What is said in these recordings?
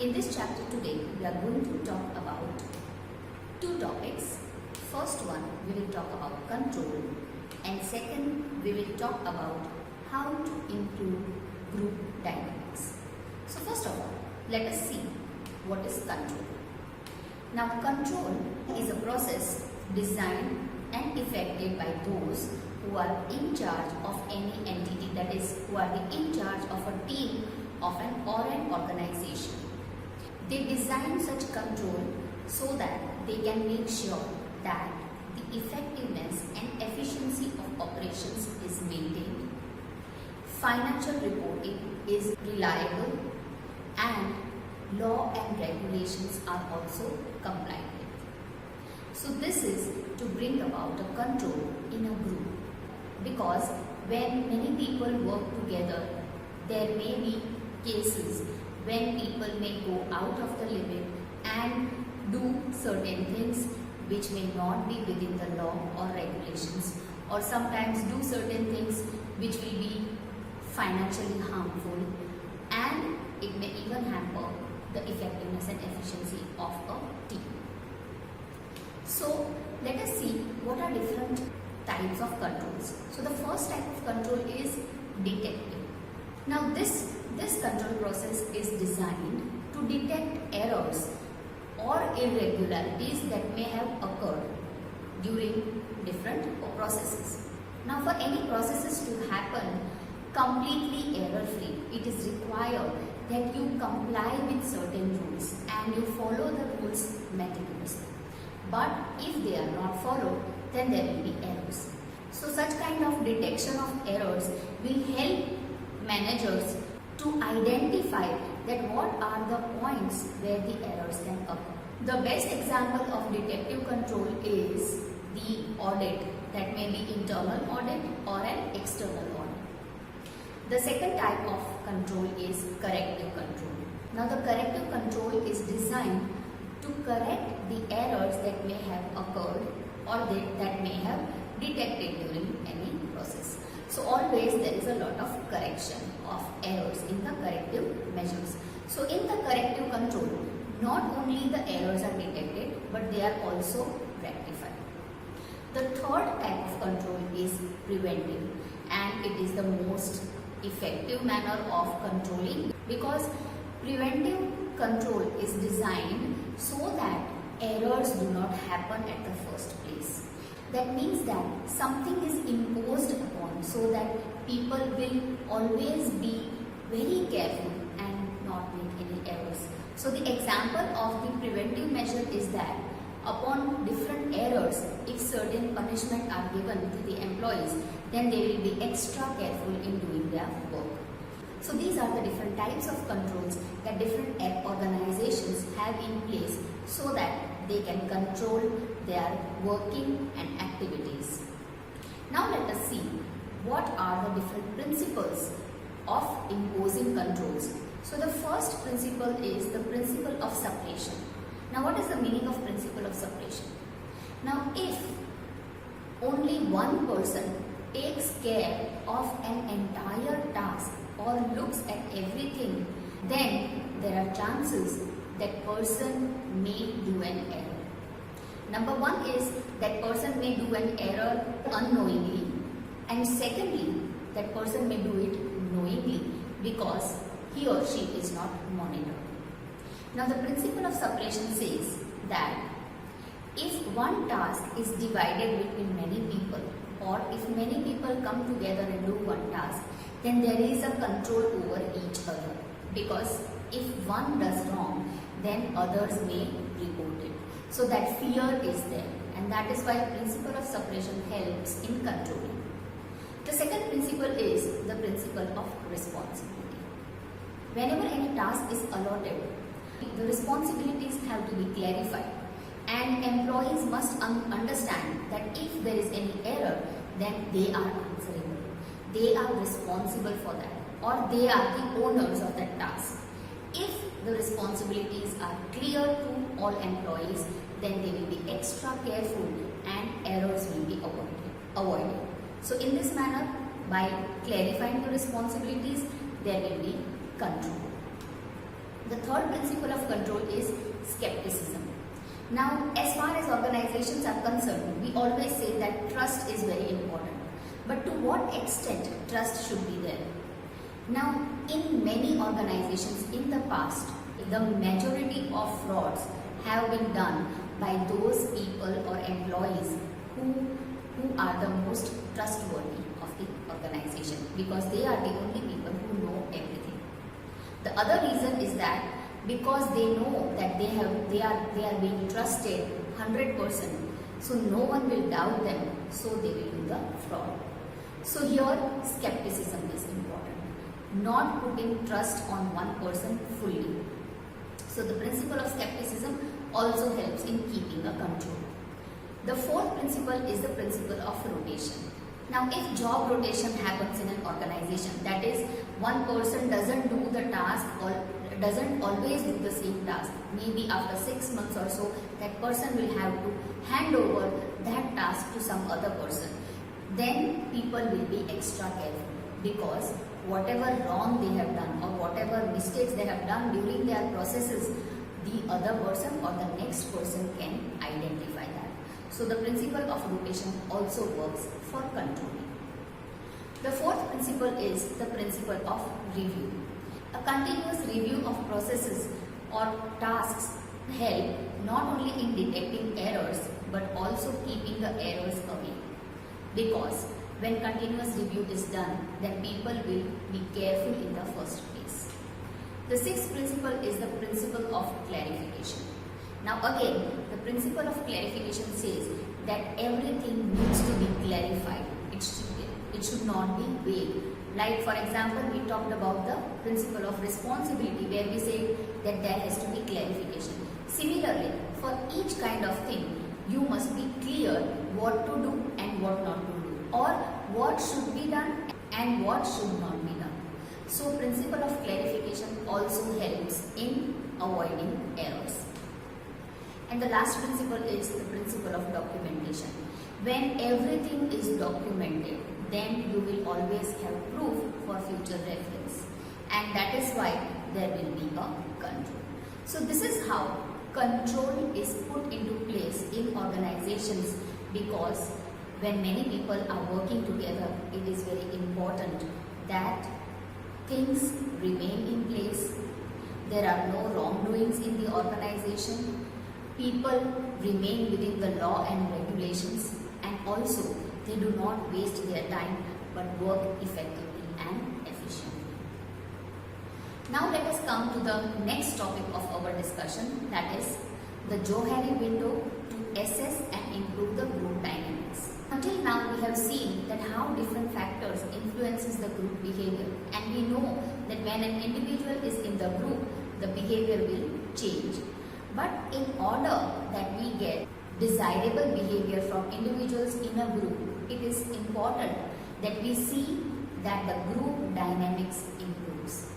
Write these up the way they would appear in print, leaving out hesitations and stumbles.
In this chapter today, we are going to talk about two topics. First one, we will talk about control, and second, we will talk about how to improve group dynamics. So first of all, let us see what is control. Now, control is a process designed and effected by those who are in charge of any entity, that is, who are in charge of a team of an organization. They design such control so that they can make sure that the effectiveness and efficiency of operations is maintained, financial reporting is reliable, and law and regulations are also complied with. So this is to bring about a control in a group, because when many people work together, there may be cases when people may go out of the limit and do certain things which may not be within the law or regulations, or sometimes do certain things which will be financially harmful, and it may even hamper the effectiveness and efficiency of a team. So let us see what are different types of controls. So the first type of control is detective. Now this control process is designed to detect errors or irregularities that may have occurred during different processes. Now, for any processes to happen completely error-free, it is required that you comply with certain rules and you follow the rules meticulously. But if they are not followed, then there will be errors. So such kind of detection of errors will help managers to identify that what are the points where the errors can occur. The best example of detective control is the audit, that may be internal audit or an external audit. The second type of control is corrective control. Now the corrective control is designed to correct the errors that may have occurred or that may have detected during any process. So always there is a lot of correction of errors in the corrective measures. So in the corrective control, not only the errors are detected, but they are also rectified. The third type of control is preventive, and it is the most effective manner of controlling, because preventive control is designed so that errors do not happen at the first place. That means that something is imposed upon so that people will always be very careful and not make any errors. So the example of the preventive measure is that upon different errors, if certain punishment are given to the employees, then they will be extra careful in doing their work. So these are the different types of controls that different organizations have in place so that they can control their working and activities. Now let us see what are the different principles of imposing controls. So the first principle is the principle of separation. Now what is the meaning of principle of separation? Now if only one person takes care of an entire task or looks at everything, then there are chances that person may do an error. Number one is that person may do an error unknowingly, and secondly, that person may do it knowingly because he or she is not monitored. Now the principle of separation says that if one task is divided between many people, or if many people come together and do one task, then there is a control over each other, because if one does wrong, then others may report it. So that fear is there, and that is why principle of separation helps in controlling. The second principle is the principle of responsibility. Whenever any task is allotted, the responsibilities have to be clarified, and employees must understand that if there is any error, then they are answerable. They are responsible for that, or they are the owners of that task. If the responsibilities are clear to all employees, then they will be extra careful and errors will be avoided. So in this manner, by clarifying the responsibilities, there will be control. The third principle of control is skepticism. Now, as far as organizations are concerned, we always say that trust is very important. But to what extent trust should be there? Now, in many organizations in the past, the majority of frauds have been done by those people or employees who are the most trustworthy of the organization, because they are the only people who know everything. The other reason is that because they know that they are being trusted 100%, so no one will doubt them, so they will do the fraud. So here skepticism is important, not putting trust on one person fully. So the principle of skepticism also helps in keeping a control. The fourth principle is the principle of rotation. Now, if job rotation happens in an organization, that is, one person doesn't do the task or doesn't always do the same task, maybe after 6 months or so, that person will have to hand over that task to some other person. Then people will be extra careful, because whatever wrong they have done or whatever mistakes they have done during their processes, the other person or the next person can identify that. So the principle of rotation also works for controlling. The fourth principle is the principle of review. A continuous review of processes or tasks help not only in detecting errors but also keeping the errors away. Because when continuous review is done, then people will be careful in the first place. The sixth principle is the principle of clarification. Now again, the principle of clarification says that everything needs to be clarified. It should not be vague. Like for example, we talked about the principle of responsibility, where we say that there has to be clarification. Similarly, for each kind of thing, you must be clear what to do and what not to do, or what should be done and what should not be done. So principle of clarification also helps in avoiding errors. And the last principle is the principle of documentation. When everything is documented, then you will always have proof for future reference. And that is why there will be a control. So this is how control is put into place in organizations, because when many people are working together, it is very important that things remain in place. There are no wrongdoings in the organization. People remain within the law and regulations, and also they do not waste their time but work effectively and efficiently. Now let us come to the next topic of our discussion, that is the Johari window to assess and improve the group dynamics. Until now we have seen that how different factors influences the group behavior, and we know that when an individual is in the group, the behavior will change. But in order that we get desirable behavior from individuals in a group, it is important that we see that the group dynamics improves.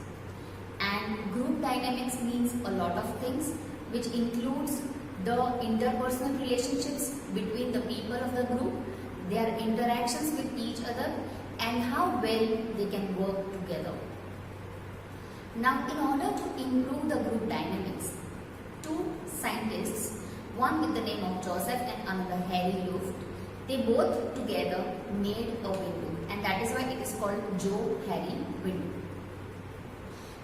And group dynamics means a lot of things, which includes the interpersonal relationships between the people of the group, their interactions with each other, and how well they can work together. Now, in order to improve the group dynamics, two scientists, one with the name of Joseph and another Harry Luft, they both together made a window, and that is why it is called Johari window.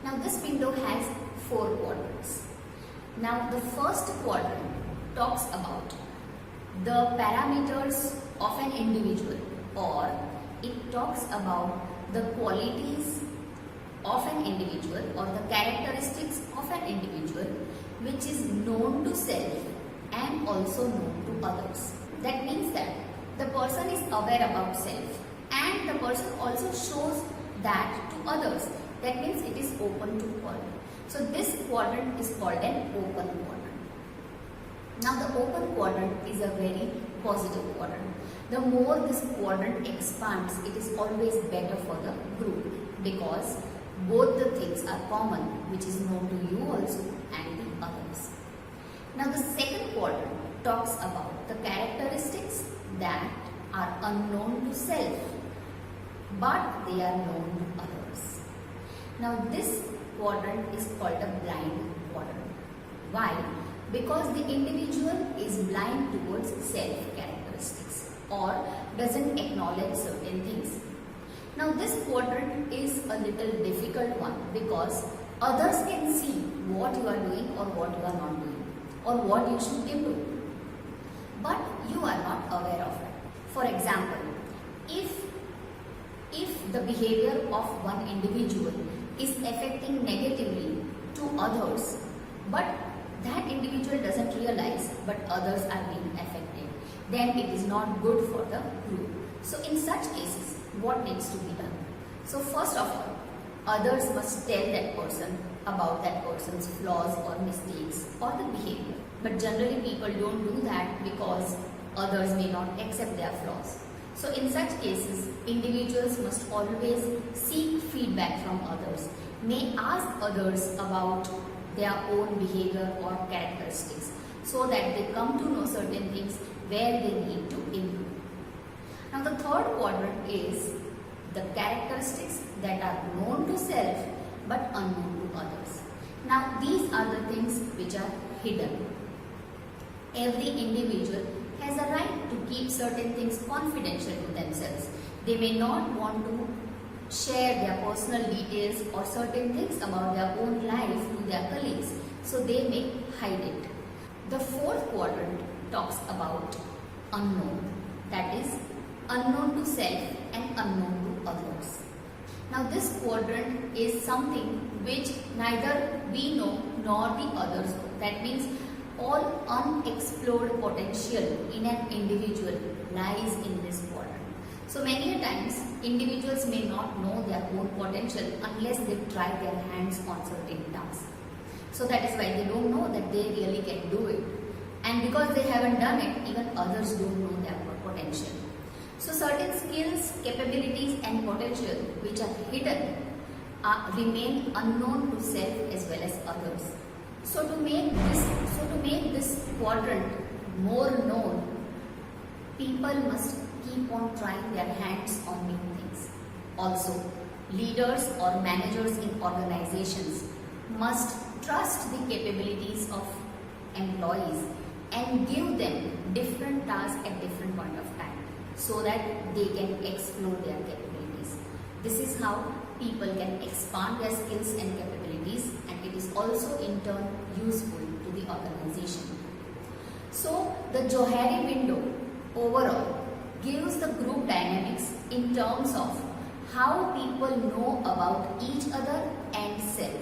Now this window has 4 quadrants. Now the first quadrant talks about the parameters of an individual, or it talks about the qualities of an individual or the characteristics of an individual which is known to self and also known to others. That means that the person is aware about self and the person also shows that to others. That means it is open to all. So this quadrant is called an open quadrant. Now the open quadrant is a very positive quadrant. The more this quadrant expands, it is always better for the group, because both the things are common, which is known to you also and the others. Now the second quadrant talks about the characteristics that are unknown to self, but they are known to others. Now this quadrant is called a blind quadrant. Why? Because the individual is blind towards self characteristics or doesn't acknowledge certain things. Now this quadrant is a little difficult one because others can see what you are doing or what you are not doing or what you should do. But you are not aware of it. For example, if the behavior of one individual is affecting negatively to others, but that individual doesn't realize but others are being affected, then it is not good for the group. So in such cases, what needs to be done? So first of all, others must tell that person about that person's flaws or mistakes or the behavior. But generally people don't do that because others may not accept their flaws. So in such cases, individuals must always seek feedback from others, may ask others about their own behavior or characteristics so that they come to know certain things where they need to improve. Now the third quadrant is the characteristics that are known to self but unknown to others. Now these are the things which are hidden. Every individual has a right to keep certain things confidential to themselves. They may not want to share their personal details or certain things about their own life to their colleagues, so they may hide it. The fourth quadrant talks about unknown, that is unknown to self and unknown to others. Now this quadrant is something which neither we know nor the others know. That means all unexplored potential in an individual lies in this quadrant. So many a times individuals may not know their own potential unless they try their hands on certain tasks. So that is why they don't know that they really can do it. And because they haven't done it, even others don't know their potential. So certain skills, capabilities and potential which are hidden remain unknown to self as well as others. So to make this quadrant more known, people must keep on trying their hands on new things. Also, leaders or managers in organizations must trust the capabilities of employees and give them different tasks at different point of time so that they can explore their capabilities. This is how people can expand their skills and capabilities, and it is also in turn useful to the organization. So the Johari window overall gives the group dynamics in terms of how people know about each other and self.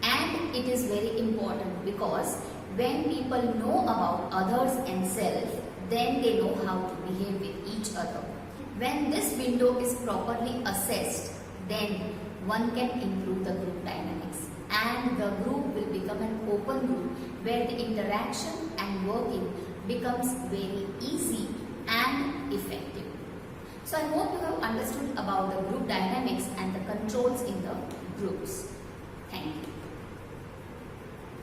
And it is very important because when people know about others and self, then they know how to behave with each other. When this window is properly assessed, then one can improve the group dynamics and the group will become an open group where the interaction and working becomes very easy and effective. So I hope you have understood about the group dynamics and the controls in the groups. Thank you.